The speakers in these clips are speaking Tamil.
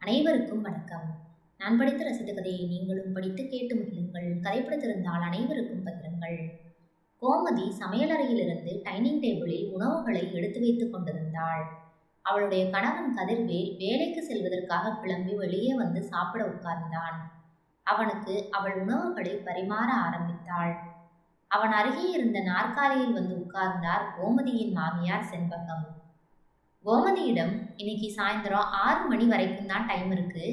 அனைவருக்கும் வணக்கம். நான் படித்த ரசித்த கதையை நீங்களும் படித்து கேட்டு மகிழுங்கள். கதை பிடித்திருந்தால் அனைவருக்கும் பகிருங்கள். கோமதி சமையலறையிலிருந்து டைனிங் டேபிளில் உணவுகளை எடுத்து வைத்துக் கொண்டிருந்தாள். அவளுடைய கணவன் கதிர்வேல் வேலைக்கு செல்வதற்காக கிளம்பி வெளியே வந்து சாப்பிட உட்கார்ந்தான். அவனுக்கு அவள் உணவுகளை பரிமாற ஆரம்பித்தாள். அவன் அருகே இருந்த நாற்காலியில் வந்து உட்கார்ந்தார் கோமதியின் மாமியார் செண்பகம். கோமதியிடம், இன்னைக்கு சாயந்தரம் 6 மணி வரைக்கும் தான் டைம் இருக்கு.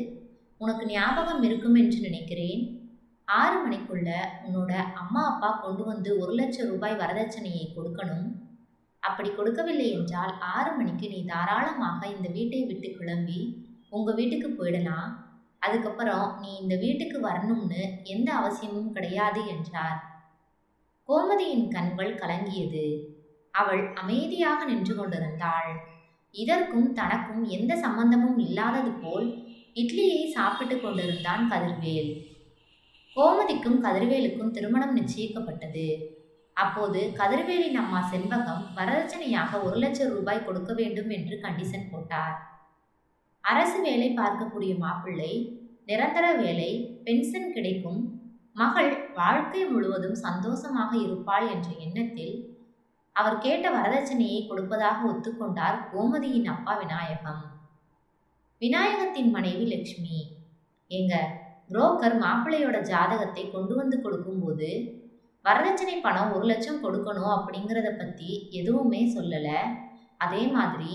உனக்கு ஞாபகம் இருக்கும் என்று நினைக்கிறேன். 6 மணிக்குள்ள உன்னோட அம்மா அப்பா கொண்டு வந்து 1,00,000 ரூபாய் வரதட்சணையை கொடுக்கணும். அப்படி கொடுக்கவில்லை என்றால் 6 மணிக்கு நீ தாராளமாக இந்த வீட்டை விட்டு கிளம்பி உங்க வீட்டுக்கு போயிடலாம். அதுக்கப்புறம் நீ இந்த வீட்டுக்கு வரணும்னு எந்த அவசியமும் கிடையாது என்றார். கோமதியின் கண்கள் கலங்கியது. அவள் அமைதியாக நின்று கொண்டிருந்தாள். இதற்கும் தனக்கும் எந்த சம்பந்தமும் இல்லாதது போல் இட்லியை சாப்பிட்டு கொண்டிருந்தான் கதிர்வேல். கோமதிக்கும் கதிர்வேலுக்கும் திருமணம் நிச்சயிக்கப்பட்டது. அப்போது கதிர்வேலின் அம்மா செண்பகம் வரதட்சணையாக 1,00,000 ரூபாய் கொடுக்க வேண்டும் என்று கண்டிஷன் போட்டார். அரசு வேலை பார்க்கக்கூடிய மாப்பிள்ளை, நிரந்தர வேலை, பென்ஷன் கிடைக்கும், மகள் வாழ்க்கை முழுவதும் சந்தோஷமாக இருப்பாள் என்ற எண்ணத்தில் அவர் கேட்ட வரதட்சணையை கொடுப்பதாக ஒத்துக்கொண்டார் கோமதியின் அப்பா விநாயகம். விநாயகத்தின் மனைவி லட்சுமி, எங்க புரோக்கர் மாப்பிள்ளையோட ஜாதகத்தை கொண்டு வந்து கொடுக்கும்போது வரதட்சணை பணம் 1,00,000 கொடுக்கணும் அப்படிங்கிறத பற்றி எதுவுமே சொல்லலை. அதே மாதிரி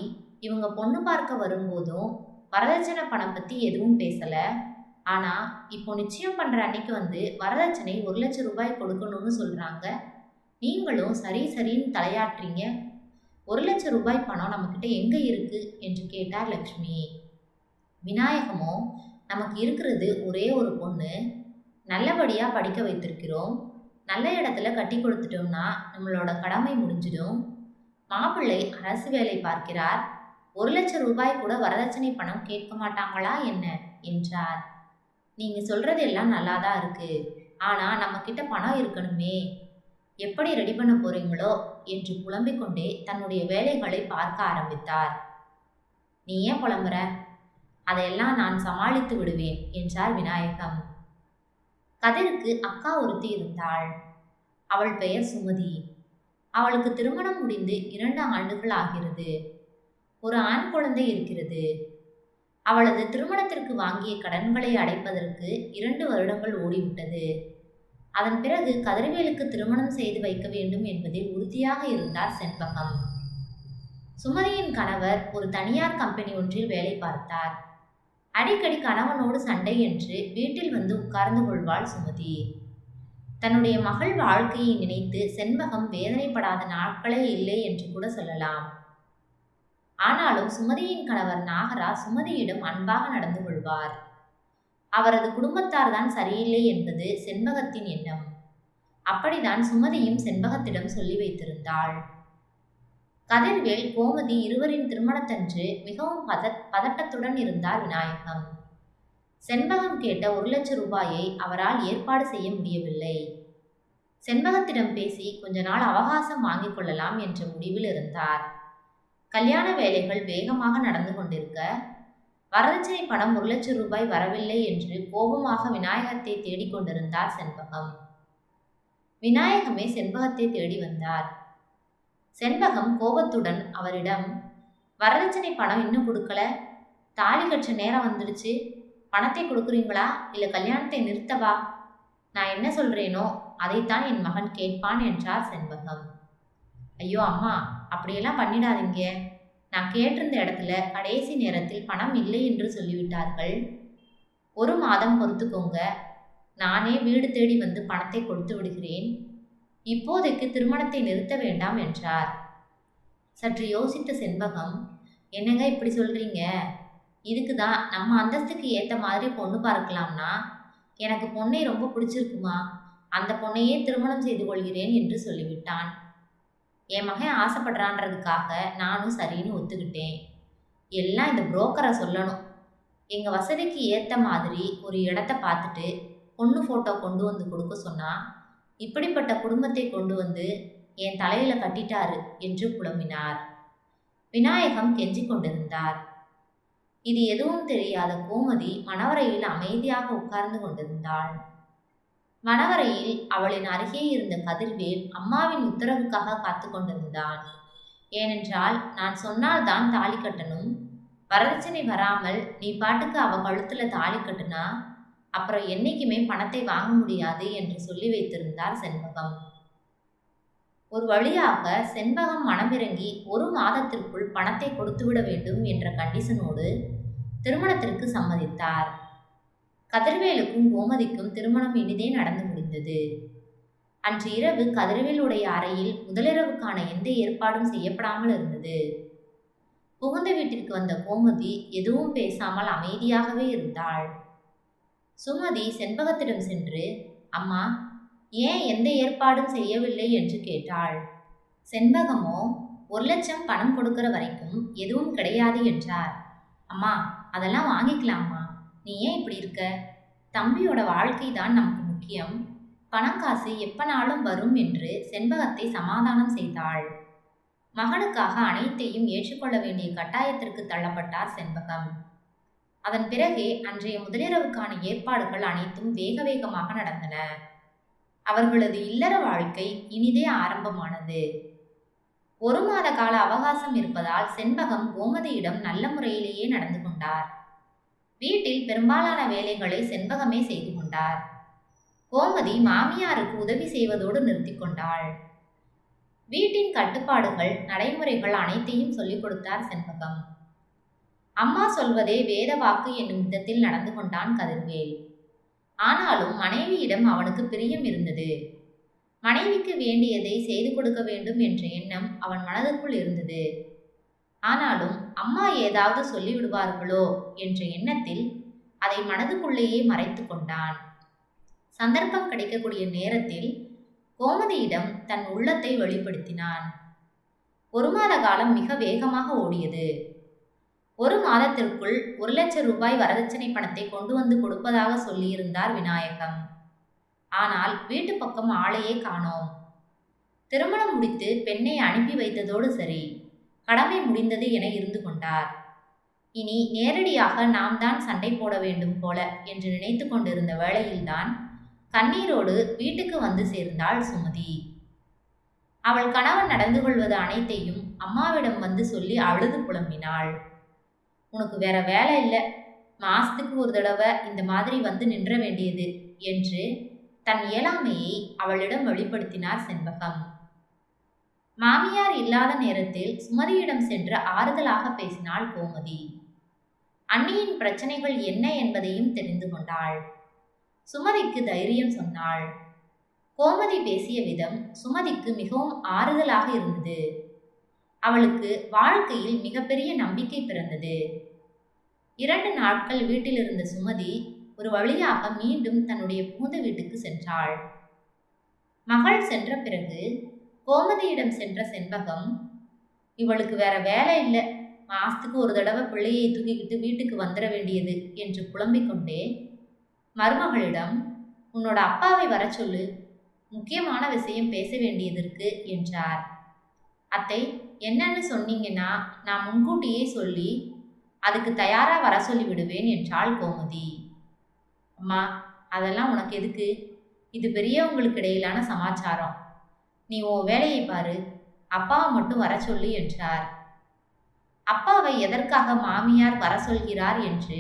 இவங்க பொண்ணு பார்க்க வரும்போதும் வரதட்சணை பணம் பற்றி எதுவும் பேசலை. ஆனால் இப்போ நிச்சயம் பண்ணுற அன்னைக்கு வந்து வரதட்சணை 1,00,000 ரூபாய் கொடுக்கணும்னு சொல்கிறாங்க. நீங்களும் சரி சரின்னு தலையாட்டுறீங்க. 1,00,000 ரூபாய் பணம் நம்மக்கிட்ட எங்கே இருக்கு என்று கேட்டார் லக்ஷ்மி. விநாயகமோ, நமக்கு இருக்கிறது ஒரே ஒரு பொண்ணு, நல்லபடியாக படிக்க வைத்திருக்கிறோம், நல்ல இடத்துல கட்டி கொடுத்துட்டோம்னா நம்மளோட கடமை முடிஞ்சிடும். மாப்பிள்ளை அரசு வேலை பார்க்கிறார், 1,00,000 ரூபாய் கூட வரதட்சணை பணம் கேட்க மாட்டாங்களா என்ன என்றார். நீங்கள் சொல்கிறதெல்லாம் நல்லா தான் இருக்கு, ஆனால் நம்மக்கிட்ட பணம் இருக்கணுமே, எப்படி ரெடி பண்ண போறீங்களோ என்று புலம்பிக் கொண்டே தன்னுடைய வேலைகளை பார்க்க ஆரம்பித்தார். நீ ஏன் புலம்புற? அதையெல்லாம் நான் சமாளித்து விடுவேன் என்றார் விநாயகம். கதிருக்கு அக்கா ஒருத்தி இருந்தாள். அவள் பெயர் சுமதி. அவளுக்கு திருமணம் முடிந்து 2 ஆண்டுகள் ஆகிறது. ஒரு ஆண் குழந்தை இருக்கிறது. அவளது திருமணத்திற்கு வாங்கிய கடன்களை அடைப்பதற்கு 2 வருடங்கள் ஓடிவிட்டது. அதன் பிறகு கதிர்வேலுக்கு திருமணம் செய்து வைக்க வேண்டும் என்பதில் உறுதியாக இருந்தார் செண்பகம். சுமதியின் கணவர் ஒரு தனியார் கம்பெனி ஒன்றில் வேலை பார்த்தார். அடிக்கடி கணவனோடு சண்டை என்று வீட்டில் வந்து உட்கார்ந்து கொள்வாள் சுமதி. தன்னுடைய மகள் வாழ்க்கையை நினைத்து செண்பகம் வேதனைப்படாத நாட்களே இல்லை என்று கூட சொல்லலாம். ஆனாலும் சுமதியின் கணவர் நாகராஜ் சுமதியிடம் அன்பாக நடந்து கொள்வார். அவரது குடும்பத்தார் தான் சரியில்லை என்பது செண்பகத்தின் எண்ணம். அப்படிதான் சுமதியும் செண்பகத்திடம் சொல்லி வைத்திருந்தாள். கதிர்வேல், கோமதி இருவரின் திருமணத்தன்று மிகவும் பதட்டத்துடன் இருந்தார் விநாயகம். செண்பகம் கேட்ட 1,00,000 ரூபாயை அவரால் ஏற்பாடு செய்ய முடியவில்லை. செண்பகத்திடம் பேசி கொஞ்ச நாள் அவகாசம் வாங்கிக் கொள்ளலாம் என்ற முடிவில் இருந்தார். கல்யாண வேலைகள் வேகமாக நடந்து கொண்டிருக்க வரதட்சணை பணம் 1,00,000 ரூபாய் வரவில்லை என்று கோபமாக விநாயகத்தை தேடிக்கொண்டிருந்தார் செண்பகம். விநாயகமே செண்பகத்தை தேடி வந்தார். செண்பகம் கோபத்துடன் அவரிடம், வரதட்சணை பணம் இன்னும் கொடுக்கல, தாலி கட்ட நேரம் வந்துடுச்சு, பணத்தை கொடுக்குறீங்களா இல்லை கல்யாணத்தை நிறுத்தவா? நான் என்ன சொல்றேனோ அதைத்தான் என் மகன் கேட்பான் என்றார் செண்பகம். ஐயோ அம்மா, அப்படியெல்லாம் பண்ணிடாதீங்க. நான் கேட்டிருந்த இடத்துல கடைசி நேரத்தில் பணம் இல்லை என்று சொல்லிவிட்டார்கள். 1 மாதம் பொறுத்துக்கோங்க, நானே வீடு தேடி வந்து பணத்தை கொடுத்து விடுகிறேன். இப்போதைக்கு திருமணத்தை நிறுத்த வேண்டாம் என்றார். சற்று யோசித்த செண்பகம், என்னங்க இப்படி சொல்றீங்க? இதுக்கு தான் நம்ம அந்தஸ்துக்கு ஏற்ற மாதிரி பொண்ணு பார்க்கலாம்னா, எனக்கு பொண்ணை ரொம்ப பிடிச்சிருக்குமா, அந்த பொண்ணையே திருமணம் செய்து கொள்கிறேன் என்று சொல்லிவிட்டான். என் மகன் ஆசைப்படுறான்றதுக்காக நானும் சரின்னு ஒத்துக்கிட்டேன். எல்லாம் இந்த புரோக்கரை சொல்லணும். எங்கள் வசதிக்கு ஏற்ற மாதிரி ஒரு இடத்த பார்த்துட்டு பொண்ணு ஃபோட்டோ கொண்டு வந்து கொடுக்க சொன்னால் இப்படிப்பட்ட குடும்பத்தை கொண்டு வந்து என் தலையில் கட்டிட்டாரு என்று புலம்பினார். விநாயகம் கெஞ்சி கொண்டிருந்தார். இது எதுவும் தெரியாத கோமதி மணவரையில் அமைதியாக உட்கார்ந்து கொண்டிருந்தாள். மணவரையில் அவளின் அருகே இருந்த கதிர்வேல் அம்மாவின் உத்தரவுக்காக காத்து கொண்டிருந்தான். ஏனென்றால், நான் சொன்னால் தான் தாலி கட்டணும், வரதட்சணை வராமல் நீ பாட்டுக்கு அவ கழுத்துல தாலி கட்டுனா அப்புறம் என்னைக்குமே பணத்தை வாங்க முடியாது என்று சொல்லி வைத்திருந்தார் செண்பகம். ஒரு வழியாக செண்பகம் மனமிறங்கி 1 மாதத்திற்குள் பணத்தை கொடுத்துவிட வேண்டும் என்ற கண்டிஷனோடு திருமணத்திற்கு சம்மதித்தார். கதிர்வேலுக்கும் கோமதிக்கும் திருமணம் இனிதே நடந்து முடிந்தது. அன்று இரவு கதிர்வேலுடைய அறையில் முதலிரவுக்கான எந்த ஏற்பாடும் செய்யப்படாமல் இருந்தது. புகுந்த வீட்டிற்கு வந்த கோமதி எதுவும் பேசாமல் அமைதியாகவே இருந்தாள். சுமதி செண்பகத்திடம் சென்று, அம்மா, ஏன் எந்த ஏற்பாடும் செய்யவில்லை என்று கேட்டாள். செண்பகமோ 1 லட்சம் பணம் கொடுக்கிற வரைக்கும் எதுவும் கிடையாது என்றார். அம்மா, அதெல்லாம் வாங்கிக்கலாம்மா, நீ ஏன் இப்படி இருக்க? தம்பியோட வாழ்க்கை தான் நமக்கு முக்கியம், பணம் காசு எப்பனாலும் வரும் என்று செண்பகத்தை சமாதானம் செய்தாள். மகனுக்காக அனைத்தையும் ஏற்றுக்கொள்ள வேண்டிய கட்டாயத்திற்கு தள்ளப்பட்டார் செண்பகம். அதன் பிறகே அன்றைய முதலிரவுக்கான ஏற்பாடுகள் அனைத்தும் வேக வேகமாக நடந்தன. அவர்களது இல்லற வாழ்க்கை இனிதே ஆரம்பமானது. 1 மாத கால அவகாசம் இருப்பதால் செண்பகம் கோமதியிடம் நல்ல முறையிலேயே நடந்து கொண்டார். வீட்டில் பெரும்பாலான வேலைகளை செண்பகமே செய்து கொண்டார். கோமதி மாமியாருக்கு உதவி செய்வதோடு நிறுத்தி கொண்டாள். வீட்டின் கட்டுப்பாடுகள், நடைமுறைகள் அனைத்தையும் சொல்லிக் கொடுத்தார் செண்பகம். அம்மா சொல்வதே வேத வாக்கு என்னும் விதத்தில் நடந்து கொண்டான் கதிர்வேல். ஆனாலும் மனைவியிடம் அவனுக்கு பிரியம் இருந்தது. மனைவிக்கு வேண்டியதை செய்து கொடுக்க வேண்டும் என்ற எண்ணம் அவன் மனதிற்குள் இருந்தது. ஆனாலும் அம்மா ஏதாவது சொல்லிவிடுவார்களோ என்ற எண்ணத்தில் அதை மனதுக்குள்ளேயே மறைத்து கொண்டான். சந்தர்ப்பம் கிடைக்கக்கூடிய நேரத்தில் கோமதியிடம் தன் உள்ளத்தை வெளிப்படுத்தினான். 1 மாத காலம் மிக வேகமாக ஓடியது. 1 மாதத்திற்குள் 1 லட்சம் ரூபாய் வரதட்சணை பணத்தை கொண்டு வந்து கொடுப்பதாக சொல்லியிருந்தார் விநாயகம். ஆனால் வீட்டு பக்கம் ஆளையே காணோம். திருமணம் முடித்து பெண்ணை அனுப்பி வைத்ததோடு சரி, கடமை முடிந்தது என இருந்து கொண்டார். இனி நேரடியாக நாம் தான் சண்டை போட வேண்டும் போல என்று நினைத்து கொண்டிருந்த வேளையில்தான் கண்ணீரோடு வீட்டுக்கு வந்து சேர்ந்தாள் சுமதி. அவள் கணவன் நடந்து கொள்வது அனைத்தையும் அம்மாவிடம் வந்து சொல்லி அழுது புலம்பினாள். உனக்கு வேற வேலை இல்லை, மாசத்துக்கு ஒரு தடவை இந்த மாதிரி வந்து நின்ற வேண்டியது என்று தன் இயலாமையை அவளிடம் வெளிப்படுத்தினார் செண்பகம். மாமியார் இல்லாத நேரத்தில் சுமதியிடம் சென்று ஆறுதலாக பேசினாள் கோமதி. அண்ணியின் பிரச்சனைகள் என்ன என்பதையும் தெரிந்து கொண்டாள். சுமதிக்கு தைரியம் சொன்னாள். கோமதி பேசிய விதம் சுமதிக்கு மிகவும் ஆறுதலாக இருந்தது. அவளுக்கு வாழ்க்கையில் மிகப்பெரிய நம்பிக்கை பிறந்தது. 2 நாட்கள் வீட்டில் இருந்த சுமதி ஒரு வழியாக மீண்டும் தன்னுடைய புகுந்த வீட்டுக்கு சென்றாள். மகள் சென்ற பிறகு கோமதியிடம் சென்ற செண்பகம், இவளுக்கு வேற வேலை இல்லை, மாசத்துக்கு ஒரு தடவை பிள்ளையை தூக்கிக்கிட்டு வீட்டுக்கு வந்துட வேண்டியது என்று புலம்பிக் கொண்டே மருமகளிடம், உன்னோட அப்பாவை வர சொல்லு, முக்கியமான விஷயம் பேச வேண்டியது இருக்கு என்றார். அத்தை, என்னன்னு சொன்னீங்கன்னா நான் முன்கூட்டியே சொல்லி அதுக்கு தயாரா வர சொல்லி விடுவேன் என்றாள் கோமதி. அம்மா, அதெல்லாம் உனக்கு எதுக்கு? இது பெரியவங்களுக்கு இடையிலான சமாச்சாரம். நீ உன் வேலையை பாரு, அப்பாவை மட்டும் வர சொல்லு என்றார். அப்பாவை எதற்காக மாமியார் வர சொல்கிறார் என்று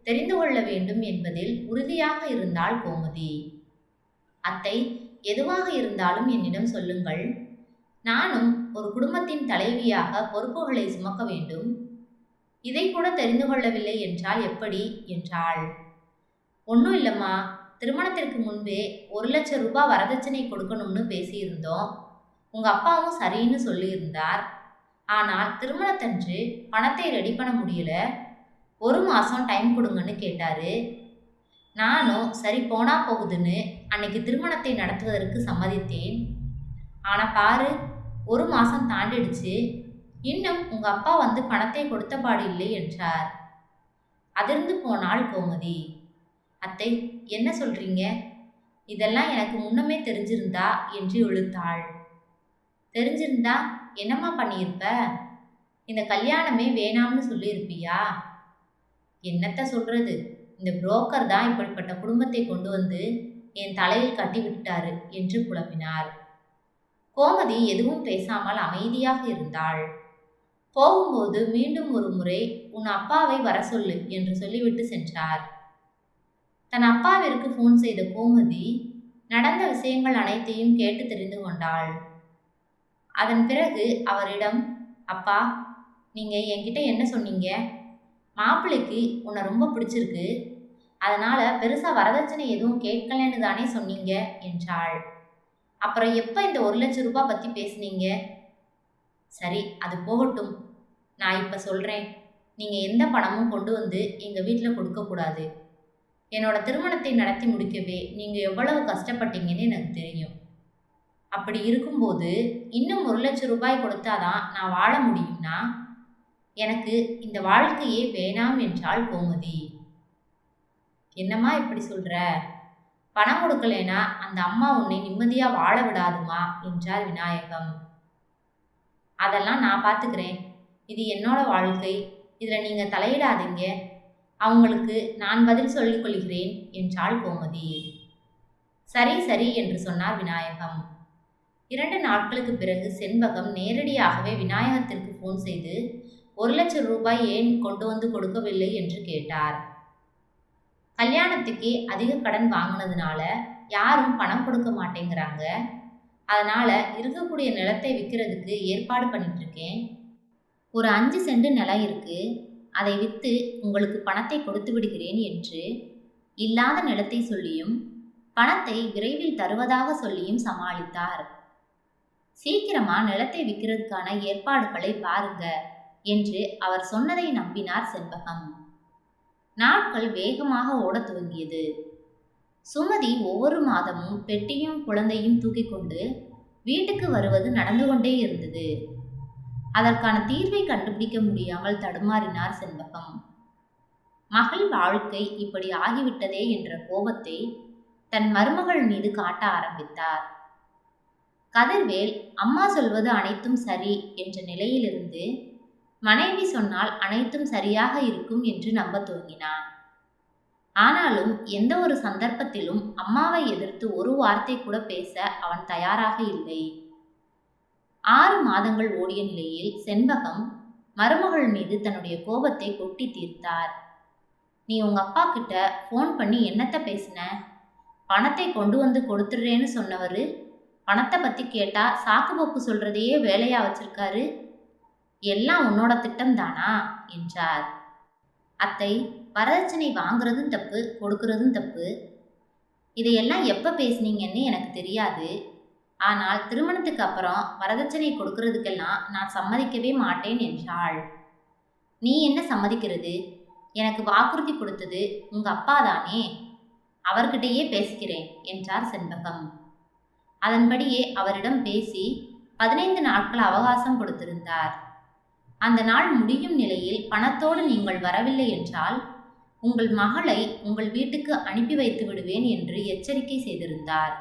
தெரிந்து கொள்ள வேண்டும் என்பதில் உறுதியாக இருந்தாள் கோமதி. அத்தை, எதுவாக இருந்தாலும் என்னிடம் சொல்லுங்கள். நானும் ஒரு குடும்பத்தின் தலைவியாக பொறுப்புகளை சுமக்க வேண்டும். இதை கூட தெரிந்து கொள்ளவில்லை என்றால் எப்படி என்றாள். ஒன்றும் இல்லைம்மா, திருமணத்திற்கு முன்பே 1 லட்சம் ரூபாய் வரதட்சணை கொடுக்கணும்னு பேசியிருந்தோம். உங்கள் அப்பாவும் சரின்னு சொல்லியிருந்தார். ஆனால் திருமணத்தன்று பணத்தை ரெடி பண்ண முடியல, 1 மாதம் டைம் கொடுங்கன்னு கேட்டாரு. நானும் சரி போனா போகுதுன்னு அன்னைக்கு திருமணத்தை நடத்துவதற்கு சம்மதித்தேன். ஆனால் பாரு, 1 மாதம் தாண்டிடுச்சு, இன்னும் உங்கள் அப்பா வந்து பணத்தை கொடுத்தபாடு இல்லை என்றார். அதிர்ந்து போனாள் கோமதி. அத்தை, என்ன சொல்றீங்க? இதெல்லாம் எனக்கு முன்னமே தெரிஞ்சிருந்தா என்று இழுத்தாள். தெரிஞ்சிருந்தா என்னம்மா பண்ணியிருப்ப? இந்த கல்யாணமே வேணாம்னு சொல்லியிருப்பியா? என்னத்த சொல்றது, இந்த புரோக்கர் தான் இப்படிப்பட்ட குடும்பத்தை கொண்டு வந்து என் தலையில் கட்டி விட்டாரு என்று புலம்பினார். கோமதி எதுவும் பேசாமல் அமைதியாக இருந்தாள். போகும்போது மீண்டும் ஒரு முறை உன் அப்பாவை வர சொல்லு என்று சொல்லிவிட்டு சென்றார். தன் அப்பாவிற்கு போன் செய்த கோமதி நடந்த விஷயங்கள் அனைத்தையும் கேட்டு தெரிந்து கொண்டாள். அதன் பிறகு அவரிடம், அப்பா, நீங்க என்கிட்ட என்ன சொன்னீங்க? மாப்பிள்ளைக்கு உன்னை ரொம்ப பிடிச்சிருக்கு, அதனால பெருசா வரதட்சணை எதுவும் கேட்கலன்னு தானே சொன்னீங்க என்றாள். அப்புறம் எப்ப இந்த 1,00,000 பத்தி பேசுனீங்க? சரி, அது போகட்டும். நான் இப்ப சொல்றேன், நீங்க எந்த பணமும் கொண்டு வந்து எங்க வீட்டுல கொடுக்க கூடாது. என்னோட திருமணத்தை நடத்தி முடிக்கவே நீங்க எவ்வளவு கஷ்டப்பட்டீங்கன்னு எனக்கு தெரியும். அப்படி இருக்கும்போது இன்னும் 1,00,000 கொடுத்தாதான் நான் வாழ முடியும்னா எனக்கு இந்த வாழ்க்கையே வேணாம் என்றாள் கோமதி. என்னம்மா இப்படி சொல்ற? பணம் கொடுக்கலைனா அந்த அம்மா உன்னை நிம்மதியா வாழ விடாதுமா என்றார் விநாயகம். அதெல்லாம் நான் பார்த்துக்கிறேன். இது என்னோட வாழ்க்கை, இதுல நீங்க தலையிடாதீங்க. அவங்களுக்கு நான் பதில் சொல்லிக் கொள்கிறேன் என்றாள் கோமதி. சரி சரி என்று சொன்னார் விநாயகம். 2 நாட்களுக்கு பிறகு செண்பகம் நேரடியாகவே விநாயகத்திற்கு போன் செய்து 1,00,000 ஏன் கொண்டு வந்து கொடுக்கவில்லை என்று கேட்டார். கல்யாணத்துக்கே அதிக கடன் வாங்கினதுனால யாரும் பணம் கொடுக்க மாட்டேங்கிறாங்க. அதனால இருக்கக்கூடிய நிலத்தை விற்கிறதுக்கு ஏற்பாடு பண்ணிட்டு இருக்கேன். ஒரு 5 சென்ட் நிலம் இருக்கு, அதை விற்று உங்களுக்கு பணத்தை கொடுத்து விடுகிறேன் என்று இல்லாத நிலத்தை சொல்லியும் பணத்தை விரைவில் தருவதாக சொல்லியும் சமாளித்தார். சீக்கிரமா நிலத்தை விற்கிறதுக்கான ஏற்பாடுகளை பாருங்க என்று அவர் சொன்னதை நம்பினார் செண்பகம். நாட்கள் வேகமாக ஓடத் துவங்கியது. சுமதி ஒவ்வொரு மாதமும் பெட்டியும் குழந்தையும் தூக்கி கொண்டு வீட்டுக்கு வருவது நடந்து கொண்டே இருந்தது. அதற்கான தீர்வை கண்டுபிடிக்க முடியாமல் தடுமாறினார் செண்பகம். மகள் வாழ்க்கை இப்படி ஆகிவிட்டதே என்ற கோபத்தை தன் மருமகள் மீது காட்ட ஆரம்பித்தார். கதிர்வேல் அம்மா சொல்வது அனைத்தும் சரி என்ற நிலையிலிருந்து மனைவி சொன்னால் அனைத்தும் சரியாக இருக்கும் என்று நம்ப துவங்கினான். ஆனாலும் எந்த ஒரு சந்தர்ப்பத்திலும் அம்மாவை எதிர்த்து ஒரு வார்த்தை கூட பேச அவன் தயாராக இல்லை. 6 மாதங்கள் ஓடிய நிலையில் செண்பகம் மருமகள் மீது தன்னுடைய கோபத்தை கொட்டி தீர்த்தார். நீ உங்க அப்பா கிட்ட போன் பண்ணி என்னத்த பேசின? பணத்தை கொண்டு வந்து கொடுத்துடுறேன்னு சொன்னவரு பணத்தை பத்தி கேட்டா சாக்கு போக்கு சொல்றதையே வேலையா வச்சிருக்காரு. எல்லாம் உன்னோட திட்டம் தானா என்றார். அத்தை, வரதட்சணை வாங்குறதும் தப்பு, கொடுக்கறதும் தப்பு. இதையெல்லாம் எப்ப பேசுனீங்கன்னு எனக்கு தெரியாது. ஆனால் திருமணத்துக்கு அப்புறம் வரதட்சணை கொடுக்கறதுக்கெல்லாம் நான் சம்மதிக்கவே மாட்டேன் என்றாள். நீ என்ன சம்மதிக்கிறது? எனக்கு வாக்குறுதி கொடுத்தது உங்க அப்பா தானே, அவர்கிட்டயே பேசிக்கிறேன் என்றார் செண்பகம். அதன்படியே அவரிடம் பேசி 15 நாட்கள் அவகாசம் கொடுத்திருந்தார். அந்த நாள் முடியும் நிலையில் பணத்தோடு நீங்கள் வரவில்லை என்றால் உங்கள் மகளை உங்கள் வீட்டுக்கு அனுப்பி வைத்து விடுவேன் என்று எச்சரிக்கை செய்திருந்தார்.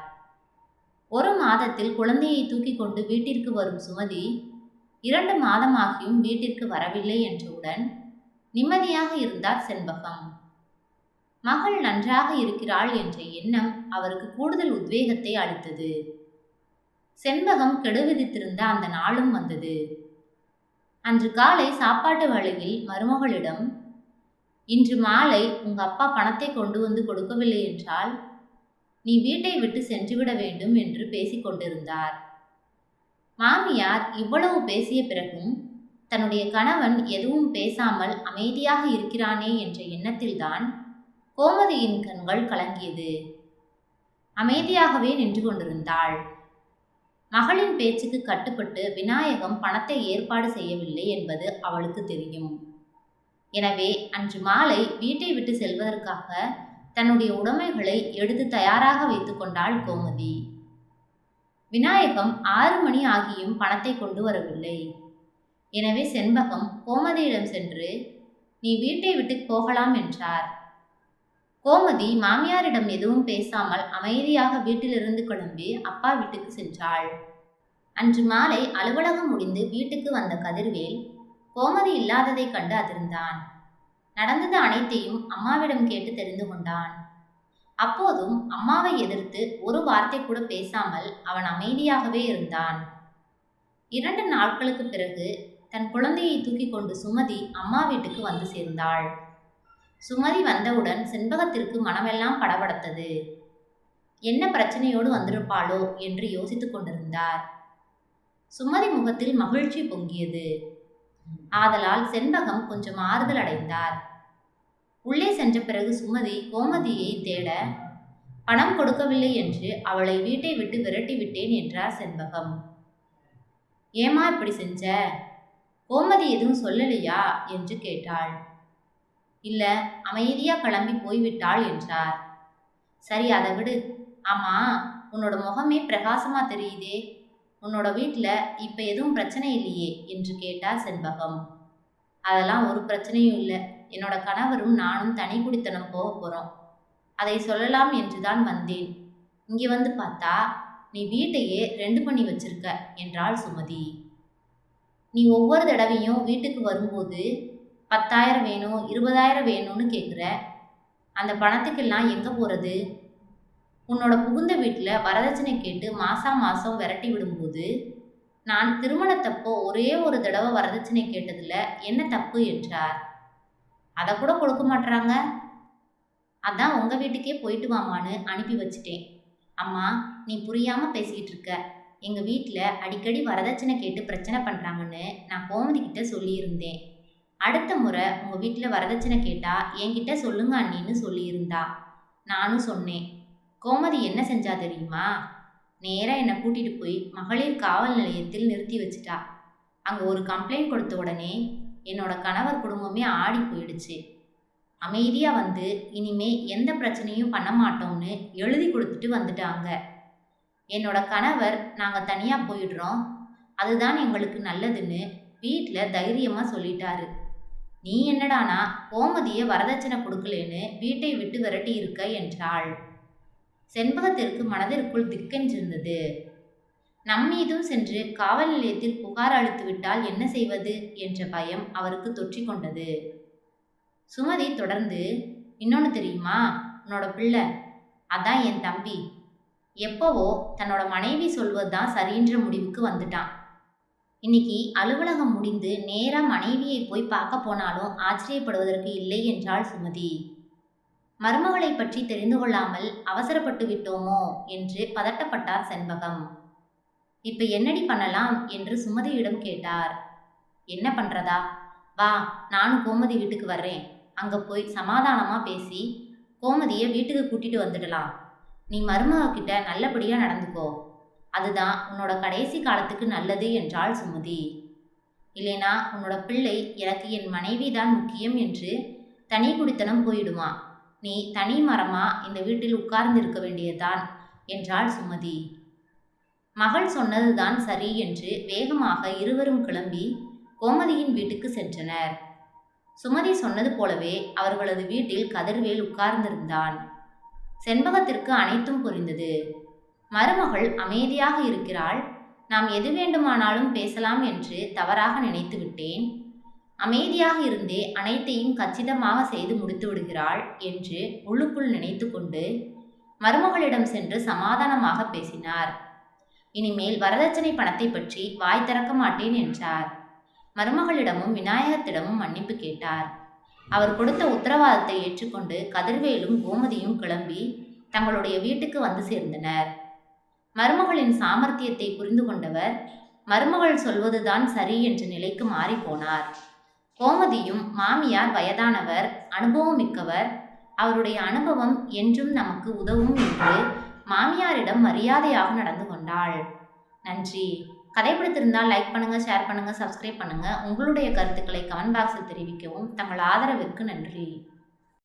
1 மாதத்தில் குழந்தையை தூக்கி கொண்டு வீட்டிற்கு வரும் சுமதி 2 மாதமாகியும் வீட்டிற்கு வரவில்லை என்றவுடன் நிம்மதியாக இருந்தார் செண்பகம். மகள் நன்றாக இருக்கிறாள் என்ற எண்ணம் அவருக்கு கூடுதல் உத்வேகத்தை அளித்தது. செண்பகம் கெடு விதித்திருந்த அந்த நாளும் வந்தது. அன்று காலை சாப்பாட்டு வேளையில் மருமகளிடம், இன்று மாலை உங்க அப்பா பணத்தை கொண்டு வந்து கொடுக்கவில்லை என்றால் நீ வீட்டை விட்டு சென்றுவிட வேண்டும் என்று பேசிக் கொண்டிருந்தார். மாமியார் இவ்வளவு பேசிய பிறகும் தன்னுடைய கணவன் எதுவும் பேசாமல் அமைதியாக இருக்கிறானே என்ற எண்ணத்தில்தான் கோமதியின் கண்கள் கலங்கியது. அமைதியாகவே நின்று கொண்டிருந்தாள். மகளின் பேச்சுக்கு கட்டுப்பட்டு விநாயகம் பணத்தை ஏற்பாடு செய்யவில்லை என்பது அவளுக்கு தெரியும். எனவே அன்று மாலை வீட்டை விட்டு செல்வதற்காக தன்னுடைய உடைமைகளை எடுத்து தயாராக வைத்துக் கொண்டாள் கோமதி. விநாயகம் 6 மணி ஆகியும் பணத்தை கொண்டு வரவில்லை. எனவே செண்பகம் கோமதியிடம் சென்று நீ வீட்டை விட்டு போகலாம் என்றார். கோமதி மாமியாரிடம் எதுவும் பேசாமல் அமைதியாக வீட்டிலிருந்து கிளம்பி அப்பா வீட்டுக்கு சென்றாள். அன்று மாலை அலுவலகம் முடிந்து வீட்டுக்கு வந்த கதிர்வேல் கோமதி இல்லாததை கண்டு அதிர்ந்தான். நடந்தது அனைத்தையும் அம்மாவிடம் கேட்டு தெரிந்து கொண்டான். அப்போதும் அம்மாவை எதிர்த்து ஒரு வார்த்தை கூட பேசாமல் அவன் அமைதியாகவே இருந்தான். 2 நாட்களுக்கு பிறகு தன் குழந்தையை தூக்கி கொண்டு சுமதி அம்மா வீட்டுக்கு வந்து சேர்ந்தாள். சுமதி வந்தவுடன் செண்பகத்திற்கு மனமெல்லாம் படபடத்தது. என்ன பிரச்சனையோடு வந்திருப்பாளோ என்று யோசித்துக் கொண்டிருந்தார். சுமதி முகத்தில் மகிழ்ச்சி பொங்கியது. ஆதலால் செண்பகம் கொஞ்சம் ஆறுதல் அடைந்தார். உள்ளே சென்ற பிறகு சுமதி கோமதியை தேட பணம் கொடுக்கவில்லை என்று அவளை வீட்டை விட்டு விரட்டி விட்டேன் என்றார் செண்பகம். ஏமா இப்படி செஞ்ச? கோமதி எதுவும் சொல்லலையா என்று கேட்டாள். இல்ல, அமைதியா கிளம்பி போய்விட்டாள் என்றார். சரி, அதை விடு. ஆமா, உன்னோட முகமே பிரகாசமா தெரியுதே. உன்னோட வீட்டில் இப்ப எதுவும் பிரச்சனை இல்லையே என்று கேட்டார் செண்பகம். அதெல்லாம் ஒரு பிரச்சனையும் இல்லை. என்னோட கணவரும் நானும் தனி குடித்தனம் போக போறோம். அதை சொல்லலாம் என்றுதான் வந்தேன். இங்கே வந்து பார்த்தா நீ வீட்டையே 2 பண்ணி வச்சிருக்க என்றாள் சுமதி. நீ ஒவ்வொரு தடவையும் வீட்டுக்கு வரும்போது 10,000 வேணும், 20,000 வேணும்னு கேட்குற. அந்த பணத்துக்கெல்லாம் எங்கே போகிறது? உன்னோட புகுந்த வீட்டில் வரதட்சணை கேட்டு மாதம் விரட்டி விடும்போது நான் திருமணத்தப்போ ஒரே ஒரு தடவை வரதட்சணை கேட்டதில் என்ன தப்பு என்றார். அதை கூட கொடுக்க மாட்டுறாங்க. அதான் உங்கள் வீட்டுக்கே போயிட்டு வாமான்னு அனுப்பி வச்சிட்டேன். அம்மா, நீ புரியாமல் பேசிக்கிட்டு இருக்க. எங்கள் வீட்டில் அடிக்கடி வரதட்சணை கேட்டு பிரச்சனை பண்ணுறாங்கன்னு நான் கோமதிக்கிட்ட சொல்லியிருந்தேன். அடுத்த முறை உங்கள் வீட்டில் வரதட்சணை கேட்டால் என்கிட்ட சொல்லுங்க அண்ணின்னு சொல்லியிருந்தா. நானும் சொன்னேன். கோமதி என்ன செஞ்சா தெரியுமா? நேராக என்னை கூட்டிகிட்டு போய் மகளிர் காவல் நிலையத்தில் நிறுத்தி வச்சிட்டா. அங்கே ஒரு கம்ப்ளைண்ட் கொடுத்த உடனே என்னோட கணவர் குடும்பமே ஆடி போயிடுச்சு. அமைதியாக வந்து இனிமே எந்த பிரச்சனையும் பண்ண மாட்டோம்னு எழுதி கொடுத்துட்டு வந்துட்டாங்க. என்னோட கணவர் நாங்கள் தனியாக போயிடுறோம், அதுதான் எங்களுக்கு நல்லதுன்னு வீட்டில் தைரியமாக சொல்லிட்டாரு. நீ என்னடானா கோமதியை வரதட்சணை கொடுக்கலேன்னு வீட்டை விட்டு விரட்டி இருக்க என்றாள். செண்பகத்திற்கு மனதிற்குள் திக்கென்றிருந்தது. நம்மீதும் சென்று காவல் நிலையத்தில் புகார் அளித்து விட்டால் என்ன செய்வது என்ற பயம் அவருக்கு தொற்றிக்கொண்டது. சுமதி தொடர்ந்து, இன்னொன்று தெரியுமா? உன்னோட பிள்ளை, அதான் என் தம்பி, எப்போவோ தன்னோட மனைவி சொல்வதுதான் சரின்ற முடிவுக்கு வந்துட்டான். இன்னைக்கு அலுவலகம் முடிந்து நேராக மனைவியை போய் பார்க்க போனாலும் ஆச்சரியப்படுவதற்கு இல்லை என்றாள் சுமதி. மருமகளை பற்றி தெரிந்து கொள்ளாமல் அவசரப்பட்டு விட்டோமோ என்று பதட்டப்பட்டார் செண்பகம். இப்ப என்னடி பண்ணலாம் என்று சுமதியிடம் கேட்டார். என்ன பண்றதா? வா, நானும் கோமதி வீட்டுக்கு வர்றேன். அங்க போய் சமாதானமா பேசி கோமதியை வீட்டுக்கு கூட்டிட்டு வந்துடலாம். நீ மருமக கிட்ட நல்லபடியா நடந்துக்கோ, அதுதான் உன்னோட கடைசி காலத்துக்கு நல்லது என்றாள் சுமதி. இல்லைனா உன்னோட பிள்ளை எனக்கு என் மனைவி தான் முக்கியம் என்று தனி குடித்தனம் போயிடுமா. நீ தனி மரமா இந்த வீட்டில் உட்கார்ந்து இருக்க வேண்டியதுதான் என்றாள் சுமதி. மகள் சொன்னதுதான் சரி என்று வேகமாக இருவரும் கிளம்பி கோமதியின் வீட்டுக்கு சென்றனர். சுமதி சொன்னது போலவே அவர்களது வீட்டில் கதிர்வேல் உட்கார்ந்திருந்தான். செண்பகத்திற்கு அனைத்தும் புரிந்தது. மருமகள் அமைதியாக இருக்கிறாள், நாம் எது வேண்டுமானாலும் பேசலாம் என்று தவறாக நினைத்து விட்டேன். அமைதியாக இருந்தே அனைத்தையும் கச்சிதமாக செய்து முடித்து விடுகிறாள் என்று உள்ளுக்குள் நினைத்து கொண்டு மருமகளிடம் சென்று சமாதானமாக பேசினார். இனிமேல் வரதட்சணை பணத்தை பற்றி வாய் திறக்க மாட்டேன் என்றார். மருமகளிடமும் விநாயகத்திடமும் மன்னிப்பு கேட்டார். அவர் கொடுத்த உத்தரவாதத்தை ஏற்றுக்கொண்டு கதிர்வேலும் கோமதியும் கிளம்பி தங்களுடைய வீட்டுக்கு வந்து சேர்ந்தனர். மருமகளின் சாமர்த்தியத்தை புரிந்து கொண்டவர் மருமகள் சொல்வதுதான் சரி என்ற நிலைக்கு மாறிப்போனார். கோமதியும் மாமியார் வயதானவர், அனுபவம் மிக்கவர், அவருடைய அனுபவம் என்றும் நமக்கு உதவும் என்று மாமியாரிடம் மரியாதையாக நடந்து கொண்டாள். நன்றி. கதை பிடித்திருந்தால் லைக் பண்ணுங்க, ஷேர் பண்ணுங்க, சப்ஸ்கிரைப் பண்ணுங்க. உங்களுடைய கருத்துக்களை கமெண்ட் பாக்ஸில் தெரிவிக்கவும். தங்கள் ஆதரவிற்கு நன்றி.